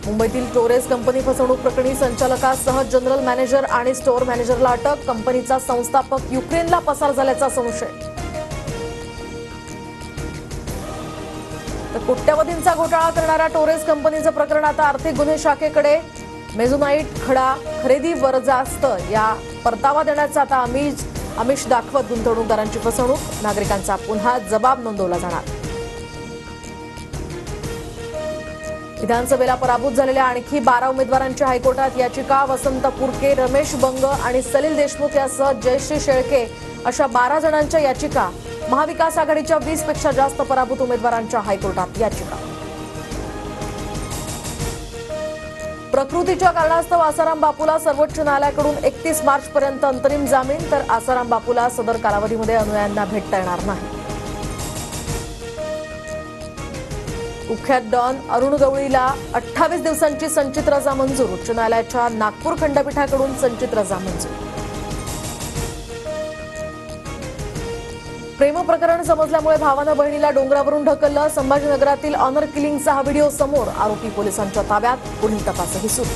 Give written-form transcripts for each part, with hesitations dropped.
मुंबईतील Torres company फसवणूक प्रकरणी संचालकासह जनरल मॅनेजर आणि स्टोअर मॅनेजरला अटक. कंपनीचा संस्थापक युक्रेनला पसार झाल्याचा संशय. तर कोट्यवधींचा घोटाळा करणाऱ्या टोरेस कंपनीचं प्रकरण आता आर्थिक गुन्हे शाखेकडे. मेझोनाईट खडा खरेदी वरजास्त या परतावा देण्याचा आता आमिष दाखवत गुंतवणूकदारांची फसवणूक. नागरिकांचा पुन्हा जबाब नोंदवला जाणार. विधानसभेला पराभूत झालेल्या आणखी 12 उमेदवारांच्या हायकोर्टात याचिका. वसंत पुरके, रमेश बंग आणि सलील देशमुख यासह जयश्री शेळके अशा 12 जणांच्या याचिका. महाविकास आघाडीच्या 20 पेक्षा जास्त पराभूत उमेदवारांच्या हायकोर्टात याचिका. प्रकृतीच्या कारणास्तव आसाराम बापूला सर्वोच्च न्यायालयाकडून 31 मार्चपर्यंत अंतरिम जामीन. तर आसाराम बापूला सदर कालावधीमध्ये अनुयायांना भेटता येणार नाही. कुख्यात डॉन अरुण गवळीला 28 दिवसांची संचित रजा मंजूर. उच्च न्यायालयाच्या नागपूर खंडपीठाकडून संचित रजा मंजूर. प्रेम प्रकरण समजल्यामुळे भावानं बहिणीला डोंगरावरून ढकललं. संभाजीनगरातील ऑनर किलिंगचा हा व्हिडिओ समोर. आरोपी पोलिसांच्या ताब्यात. पुढील तपासही सुरू.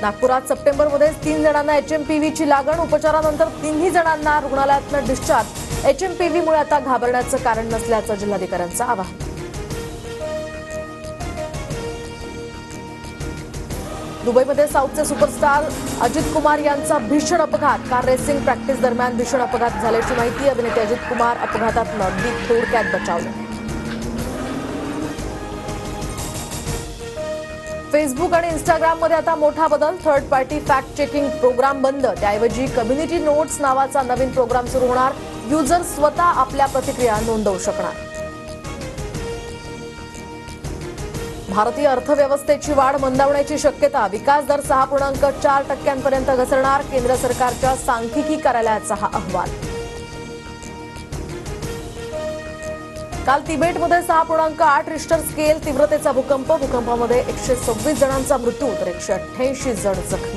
नागपुरात सप्टेंबरमध्येच 3 जणांना एचएमपीव्हीची लागण. उपचारानंतर 3ही जणांना रुग्णालयातून डिस्चार्ज. एचएमपीव्हीमुळे आता घाबरण्याचं कारण नसल्याचं जिल्हाधिकाऱ्यांचं आवाहन. दुबईमध्ये साऊथचे सुपरस्टार अजित कुमार यांचा भीषण अपघात. कार रेसिंग प्रॅक्टिस दरम्यान भीषण अपघात झाल्याची माहिती. अभिनेते अजित कुमार अपघातातून अगदी थोडक्यात बचावले. फेसबुक आणि इंस्टाग्राममध्ये आता मोठा बदल. Third party fact checking program बंद. त्याऐवजी कम्युनिटी नोट्स नावाचा नवीन प्रोग्राम सुरू होणार. युजर स्वतः आपल्या प्रतिक्रिया नोंदवू शकणार. भारतीय अर्थव्यवस्थेची वाढ मंदावण्याची शक्यता. विकास दर 6.4% घसरणार. केंद्र सरकारच्या सांख्यिकी कार्यालयाचा हा अहवाल. काल तिबेटमध्ये 6.8 रिश्टर स्केल तीव्रतेचा भूकंप. भूकंपामध्ये 126 जणांचा मृत्यू तर 188 जण जखमी.